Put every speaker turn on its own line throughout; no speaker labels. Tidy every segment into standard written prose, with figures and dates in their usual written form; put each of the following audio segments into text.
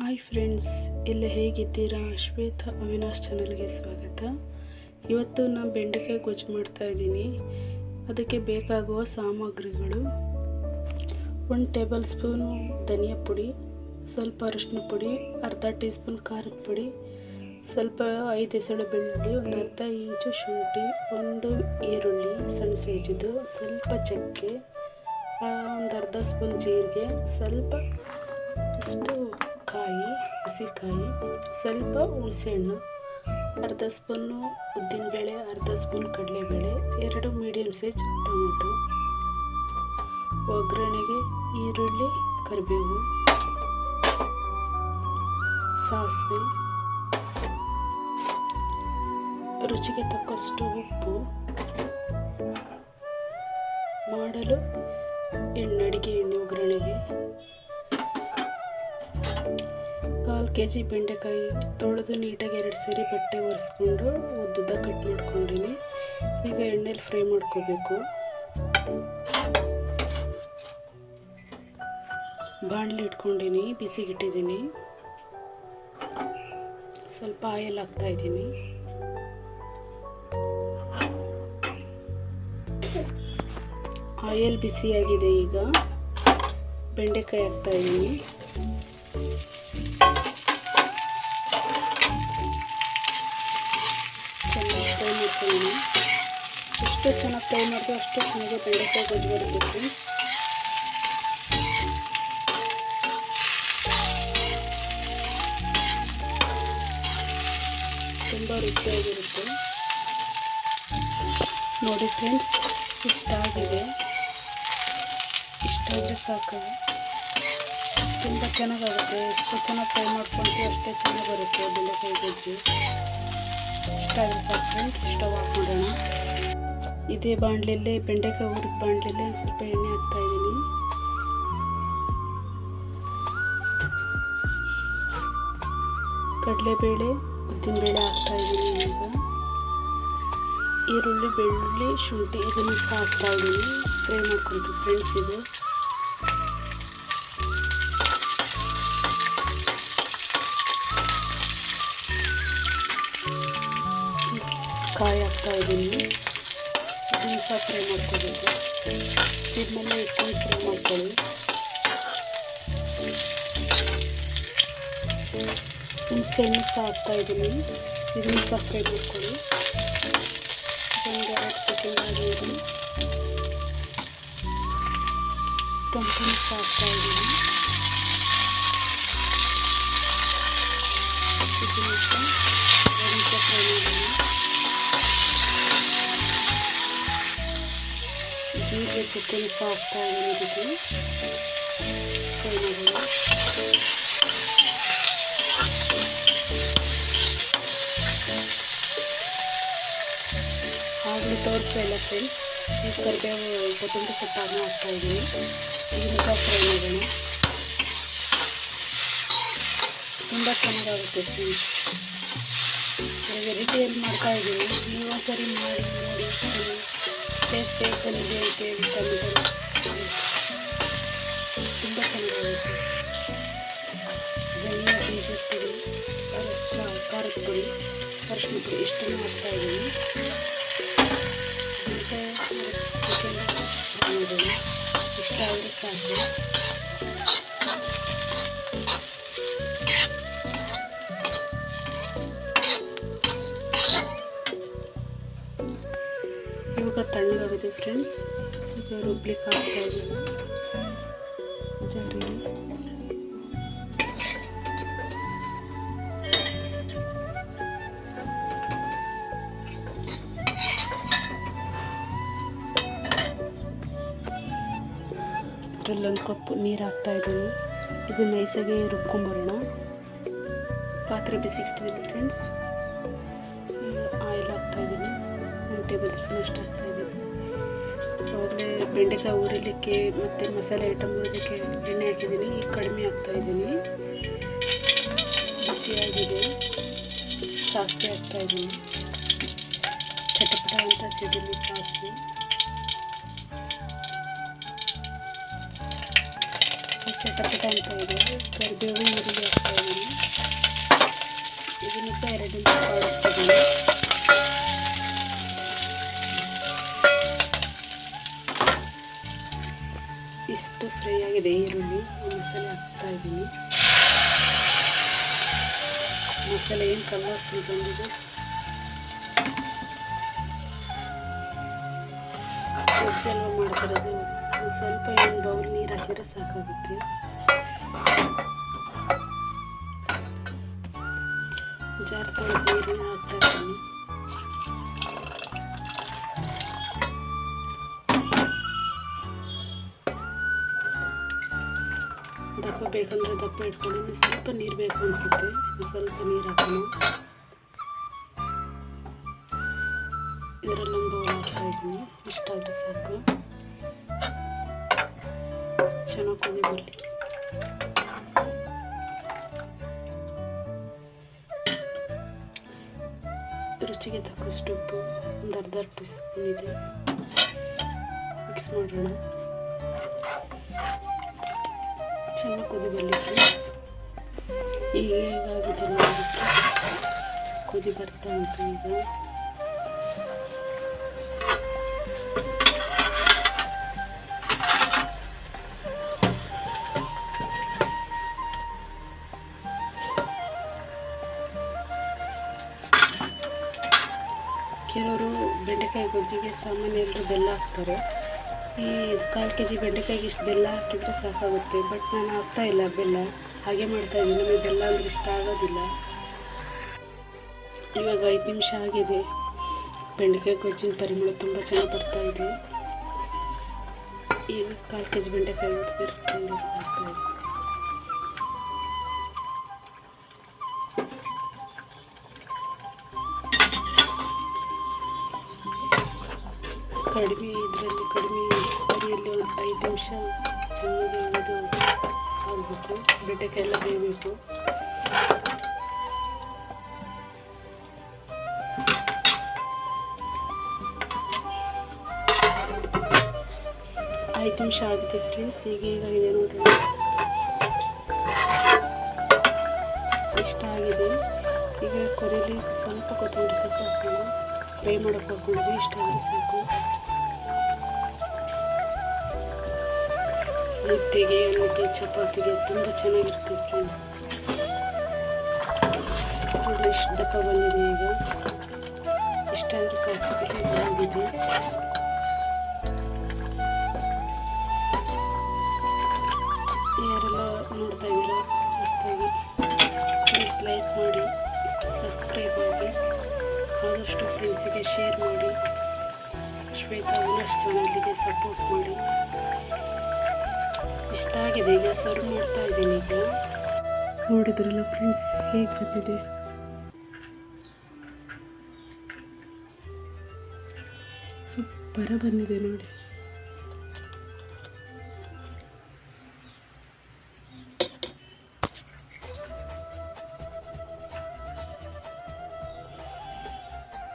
Hi friends, ಎಲ್ಲ ಹೇಗಿದ್ದೀರಾ? ಶ್ವೇತಾ ಅವಿನಾಶ್ ಚಾನಲ್ಗೆ ಸ್ವಾಗತ. ಇವತ್ತು ನಾನು ಬೆಂಡೆಕಾಯಿ ಗೊಜ್ಜು ಮಾಡ್ತಾಯಿದ್ದೀನಿ. ಅದಕ್ಕೆ ಬೇಕಾಗುವ ಸಾಮಗ್ರಿಗಳು: 1 ಟೇಬಲ್ ಸ್ಪೂನು ಧನಿಯಾ ಪುಡಿ, ಸ್ವಲ್ಪ ಅರಿಶಿನ ಪುಡಿ, ಅರ್ಧ ಟೀ ಸ್ಪೂನ್ ಖಾರದ ಪುಡಿ, ಸ್ವಲ್ಪ 5 ಎಸಳು ಬೆಳ್ಳುಳ್ಳಿ, ಒಂದು ಅರ್ಧ ಇಂಚು ಶುಂಠಿ, ಒಂದು ಈರುಳ್ಳಿ ಸಣ್ಣ ಸೈಜಿದು, ಸ್ವಲ್ಪ ಚಕ್ಕೆ, ಒಂದು ಅರ್ಧ ಸ್ಪೂನ್ ಜೀರಿಗೆ, ಸ್ವಲ್ಪ ಇಷ್ಟು ಕಾಯಿ, ಹಸಿಕಾಯಿ, ಸ್ವಲ್ಪ ಹುಣಸೆಹಣ್ಣು, ಅರ್ಧ ಸ್ಪೂನು ಉದ್ದಿನಬೇಳೆ, ಅರ್ಧ ಸ್ಪೂನ್ ಕಡಲೆಬೇಳೆ, 2 ಮೀಡಿಯಮ್ ಸೈಜ್ ಟೊಮೊಟೊ. ಒಗ್ಗರಣೆಗೆ ಈರುಳ್ಳಿ, ಕರಿಬೇವು, ಸಾಸಿವೆ, ರುಚಿಗೆ ತಕ್ಕಷ್ಟು ಉಪ್ಪು. ಮಾಡಲು ಅಡುಗೆ ಎಣ್ಣೆ ಒಗ್ಗರಣೆಗೆ 1/4 kg ಬೆಂಡೆಕಾಯಿ ತೊಳೆದು ನೀಟಾಗಿ 2 ಸರಿ ಬಟ್ಟೆ ಒರೆಸ್ಕೊಂಡು ಉದ್ದುದ್ದ ಕಟ್ ಮಾಡ್ಕೊಂಡಿನಿ. ಈಗ ಎಣ್ಣೆಲಿ ಫ್ರೈ ಮಾಡ್ಕೋಬೇಕು. ಬಾಣಲಿ ಇಟ್ಕೊಂಡಿನಿ, ಬಿಸಿಗಿಟ್ಟಿದ್ದೀನಿ. ಸ್ವಲ್ಪ ಆಯಿಲ್ ಹಾಕ್ತಾಯಿದ್ದೀನಿ. ಆಯಿಲ್ ಬಿಸಿಯಾಗಿದೆ. ಈಗ ಬೆಂಡೆಕಾಯಿ ಹಾಕ್ತಾಯಿದ್ದೀನಿ. ಚೆನ್ನಾಗಿ ಫ್ರೈ ಮಾಡ್ತೀನಿ. ಎಷ್ಟು ಚೆನ್ನಾಗಿ ಫ್ರೈ ಮಾಡಿದ್ರೆ ಅಷ್ಟು ಚೆನ್ನಾಗಿ ಬೆಂಡೆಕಾಯಿ ಗೊಜ್ಜು ಬರುತ್ತೆ. ತುಂಬ ರುಚಿಯಾಗಿರುತ್ತೆ. ನೋಡಿ ಫ್ರೆಂಡ್ಸ್, ಇಷ್ಟಾಗಿದೆ. ಇಷ್ಟಾದರೆ ಸಾಕು. ತುಂಬ ಚೆನ್ನಾಗಾಗುತ್ತೆ. ಎಷ್ಟು ಚೆನ್ನಾಗಿ ಫ್ರೈ ಮಾಡ್ಕೊಂಡ್ರೆ ಅಷ್ಟೇ ಚೆನ್ನಾಗಿ ಬರುತ್ತೆ ಬೆಂಡೆಕಾಯಿ ಗೊಜ್ಜು. ಇಷ್ಟಾದರೆ ಸಾಕು ಫ್ರೆಂಡ್ಸ್. ಸ್ಟವ್ ಹಾಕ್ಬಿಡೋಣ. ಇದೇ ಬಾಣಲೆಯಲ್ಲೇ, ಬೆಂಡೆಕಾಯಿ ಹುರಿದ ಬಾಣಲೆಯಲ್ಲೇ ಒಂದು ಸ್ವಲ್ಪ ಎಣ್ಣೆ ಹಾಕ್ತಾಯಿದ್ದೀನಿ. ಕಡಲೆಬೇಳೆ, ಉದ್ದಿನಬೇಳೆ ಹಾಕ್ತಾಯಿದ್ದೀನಿ. ಈಗ ಈರುಳ್ಳಿ, ಬೆಳ್ಳುಳ್ಳಿ, ಶುಂಠಿ ಇದನ್ನು ಸಹ ಹಾಕ್ತಾಯಿದ್ದೀನಿ. ಫ್ರೈ ಮಾಡ್ಕೊಳ್ತೀವಿ ಫ್ರೆಂಡ್ಸ್. ಇದು ಕಾಯಿ ಹಾಕ್ತಾಯಿದ್ದೀನಿ. ಇದನ್ನು ಸಹ ಫ್ರೈ ಮಾಡ್ಕೋಬೇಕು. ಇದನ್ನೆಲ್ಲ ಇಟ್ಕೊಂಡು ಫ್ರೈ ಮಾಡ್ಕೊಳ್ಳಿ. ಹುಣಸೆಹಣ್ಣು ಸಹ ಹಾಕ್ತಾಯಿದ್ದೀನಿ. ಇದನ್ನು ಸಹ ಫ್ರೈ ಮಾಡ್ಕೊಳ್ಳಿ. ಒಂದು 2 ಸೆಕೆಂಡ್ ಆಗಿದೆ. ಟೊಮೊಟೊ ಸಹ ಹಾಕ್ತಾಯಿದ್ದೀನಿ. ಇದನ್ನು ಸಹ ಫ್ರೈ ಮಾಡೋಣ. ಜೀರಿಗೆ, ಚಕ್ಕೆ ಸಹ ಹಾಕ್ತಾಯಿದ್ದೀನಿ. ಇದಕ್ಕೆ ಫ್ರೈ ಮಾಡೋಣ. ಆಗಲೇ ತೋರಿಸ್ತಾ ಇಲ್ಲ ಫ್ರೆಂಡ್ಸ್. ಈ ಕರಿಬೇವು, ಕೊತ್ತಂಬರಿ ಸೊಪ್ಪನ್ನು ಹಾಕ್ತಾಯಿದ್ದೀನಿ. ಇದನ್ನು ಸಹ ಫ್ರೈ ಮಾಡೋಣ. ತುಂಬ ಚೆನ್ನಾಗಾಗುತ್ತೆ ಫ್ರೆಂಡ್ಸ್. ವೆರೈಟಿಯಲ್ಲಿ ಮಾಡ್ತಾಯಿದ್ದೀನಿ. ನೀವು ಸರಿ ಮಾಡಿ ನೋಡಿ. ಟೇಸ್ಟ್ ಬೇಕಂದಿದೆ ಅಂತ ಹೇಳಿ ಟೊಮೆಟೊ ತುಂಬ ಚೆನ್ನಾಗಾಗುತ್ತೆ. ಧನಿಯಾ ಬೀಜದ ಪುಡಿ, ಖಾರದ ಪುಡಿ, ಅರಿಶಿನ ಪುಡಿ ಇಷ್ಟನ್ನು ಹಾಕ್ತಾಯಿದ್ದೀನಿ. ಸೆಕೆಂಡ್ ಮಾಡೋಣ. ಇಷ್ಟ ಆದರೆ ಸಾಕು. ಇವಾಗ ತಣ್ಣಗಾಗಿದೆ ಫ್ರೆಂಡ್ಸ್. ಈಗ ರುಬ್ಲಿಕ್ಕೆ ಹಾಕ್ತಾಯಿದ್ದೀನಿ ಜಾರಿಗೆ. ಇದರಲ್ಲಿ 1 ಕಪ್ ನೀರು ಹಾಕ್ತಾಯಿದ್ದೀನಿ. ಇದು ನೈಸಾಗಿ ರುಬ್ಕೊಂಬರೋಣ. ಪಾತ್ರೆ ಬಿಸಿಗಿಟ್ಟಿದ್ದೀನಿ ಫ್ರೆಂಡ್ಸ್. ಆಯಿಲ್ ಹಾಕ್ತಾಯಿದ್ದೀನಿ. 1 ಟೇಬಲ್ ಸ್ಪೂನ್ ಅಷ್ಟು ಹಾಕ್ತಾಯಿದ್ದೀನಿ. ಆವಾಗಲೇ ಬೆಂಡೆಕಾಯಿ ಹುರಿಲಿಕ್ಕೆ ಮತ್ತು ಮಸಾಲೆ ಐಟಮ್ ಹುರಿಲಿಕ್ಕೆ ಎಣ್ಣೆ ಹಾಕಿದ್ದೀನಿ. ಈಗ ಕಡಿಮೆ ಹಾಕ್ತಾಯಿದ್ದೀನಿ. ಬಿಸಿಯಾಗಿದೆ. ಸಾಸಿವೆ ಹಾಕ್ತಾಯಿದ್ದೀನಿ. ಚಟಪಟ ಅಂತ ಸಿಡಿಲಿ ಸಾಸಿವೆ. ಚಟಪಟ ಅಂತ ಇದೆ. ಕರಿಬೇವು ಈರುಳ್ಳಿ ಹಾಕ್ತಾಯಿದ್ದೀನಿ. ಇದನ್ನು ಸಹ 2 ನಿಮಿಷ ಬಾಡಿಸ್ತಿದ್ದೀನಿ. ಇಷ್ಟು ಫ್ರೈ ಆಗಿದೆ ಈರುಳ್ಳಿ. ಮಸಾಲೆ ಹಾಕ್ತಾಯಿದ್ದೀನಿ. ಮಸಾಲೆ ಏನು ಕಲರ್ಫುಲ್ ಬಂದಿದೆ. ವೆಜ್ಜಲ್ವ ಮಾಡ್ತಿರೋದು. ಸ್ವಲ್ಪ ಒಂದು ಬೌಲ್ ನೀರು ಹಾಕಿದ್ರೆ ಸಾಕಾಗುತ್ತೆ. ಜಾರ್ ತೊಳೆದು ನೀರನ್ನ ಹಾಕ್ತಾಯಿದ್ದೀನಿ. ದಪ್ಪ ಬೇಕಂದರೆ ದಪ್ಪ ಇಟ್ಕೊಂಡು ಸ್ವಲ್ಪ ನೀರು ಬೇಕು ಅನಿಸುತ್ತೆ. ಸ್ವಲ್ಪ ನೀರು ಹಾಕೋಣ. ಇದರಲ್ಲೊಂದು ಬೌಲ್ ಹಾಕ್ತಾಯಿದ್ದೀನಿ. ಇಷ್ಟಾದರೆ ಸಾಕು. ಚೆನ್ನಾಗಿ ಕುದಿ ಬರಲಿ. ರುಚಿಗೆ ತಕ್ಕಷ್ಟು ಉಪ್ಪು, ಒಂದು ಅರ್ಧ ಟೀ ಸ್ಪೂನ್ ಇದೆ. ಮಿಕ್ಸ್ ಮಾಡೋಣ. ಚೆನ್ನಾಗಿ ಕುದಿ ಬರಲಿ ಫ್ರೆಂಡ್ಸ್. ಈಗ ಹೇಗಾಗಿದೆ ನೋಡಿಬಿಟ್ಟು ಕುದಿ ಬರ್ತಾ ಉಂಟು. ಈಗ ಕೆಲವರು ಬೆಂಡೆಕಾಯಿ ಗೊಜ್ಜಿಗೆ ಸಾಮಾನ್ಯ ಎಲ್ಲರೂ ಬೆಲ್ಲ ಹಾಕ್ತಾರೆ. ಈ 1/4 kg ಬೆಂಡೆಕಾಯಿಗೆ ಇಷ್ಟು ಬೆಲ್ಲ ಹಾಕಿದರೆ ಸಾಕಾಗುತ್ತೆ. ಬಟ್ ನಾನು ಹಾಕ್ತಾಯಿಲ್ಲ ಬೆಲ್ಲ, ಹಾಗೆ ಮಾಡ್ತಾಯಿದ್ದೀನಿ. ನಮಗೆ ಬೆಲ್ಲ ಅಂದರೆ ಇಷ್ಟ ಆಗೋದಿಲ್ಲ. ಇವಾಗ 5 ನಿಮಿಷ ಆಗಿದೆ. ಬೆಂಡೆಕಾಯಿ ಗೊಜ್ಜಿನ ಪರಿಮಳ ತುಂಬ ಚೆನ್ನಾಗಿ ಬರ್ತಾಯಿದೆ. ಈಗ 1/4 kg ಬೆಂಡೆಕಾಯಿ ಹಾಕ್ತಾಯಿದೆ. ಕಡಿಮೆ ಅರಿಯಲ್ಲಿ ಒಂದು 5 ನಿಮಿಷ ಚೆನ್ನಾಗಿ ಅದು ಆಗಬೇಕು. ಬೆಂಡೆಕಾಯಿ ಎಲ್ಲ ಬೇಯಬೇಕು. ಐದು ನಿಮಿಷ ಆಗುತ್ತೆ ಫ್ರೆಂಡ್ಸ್. ಈಗ ಹೇಗಾಗಿದೆ ನೋಡ್ರಿ. ಇಷ್ಟ ಆಗಿದೆ. ಈಗ ಕೊನೆಯಲ್ಲಿ ಸ್ವಲ್ಪ ಕೊತ್ತಂಬರಿ ಸೊಪ್ಪು ಹಾಕೋಣ. ಫ್ರೈ ಮಾಡೋಕ್ಕೆ ಹಾಕ್ಕೊಂಡ್ವಿ. ಇಷ್ಟ ಆದರೆ ಸಾಕು. ಮುದ್ದೆಗೆ, ಅನ್ನಕ್ಕೆ, ಚಪಾತಿಗೆ ತುಂಬ ಚೆನ್ನಾಗಿರುತ್ತೆ ಫ್ರೆಂಡ್ಸ್. ನೋಡಿ ಇಷ್ಟು ದಪ್ಪ ಬಂದಿದೆ. ಈಗ ಇಷ್ಟ ಅಂದರೆ ಸಾಕು. ಆಗಿದೆ. ಯಾರೆಲ್ಲ ನೋಡ್ತಾ ಇದ್ದೀರಾ ಹೊಸದಾಗಿ ಪ್ಲೀಸ್ ಲೈಕ್ ಮಾಡಿ, ಸಬ್ಸ್ಕ್ರೈಬ್ ಆಗಿ, ಆದಷ್ಟು ಫ್ರೆಂಡ್ಸಿಗೆ ಶೇರ್ ಮಾಡಿ. ಶ್ವೇತಾ ಅವಿನಾಶ್ ಚಾನಲ್ಗೆ ಸಪೋರ್ಟ್ ಮಾಡಿ. ಇಷ್ಟ ಆಗಿದೆ. ಈಗ ಸರ್ವ್ ಮಾಡ್ತಾ ಇದ್ದೀನಿ. ಈಗ ನೋಡಿದ್ರಲ್ಲ ಫ್ರೆಂಡ್ಸ್ ಹೇಗೆ ಬಂದಿದೆ. ಸೂಪರ್ ಬಂದಿದೆ ನೋಡಿ.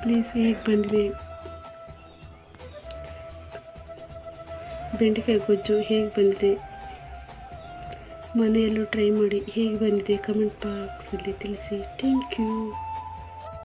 ಪ್ಲೀಸ್ ಹೇಗೆ ಬಂದಿದೆ ಬೆಂಡೆಕಾಯಿ ಗೊಜ್ಜು ಹೇಗೆ ಬಂದಿದೆ ಮನೆಯಲ್ಲೂ ಟ್ರೈ ಮಾಡಿ. ಹೇಗೆ ಬಂದಿದೆ ಕಮೆಂಟ್ ಬಾಕ್ಸಲ್ಲಿ ತಿಳಿಸಿ. Thank you.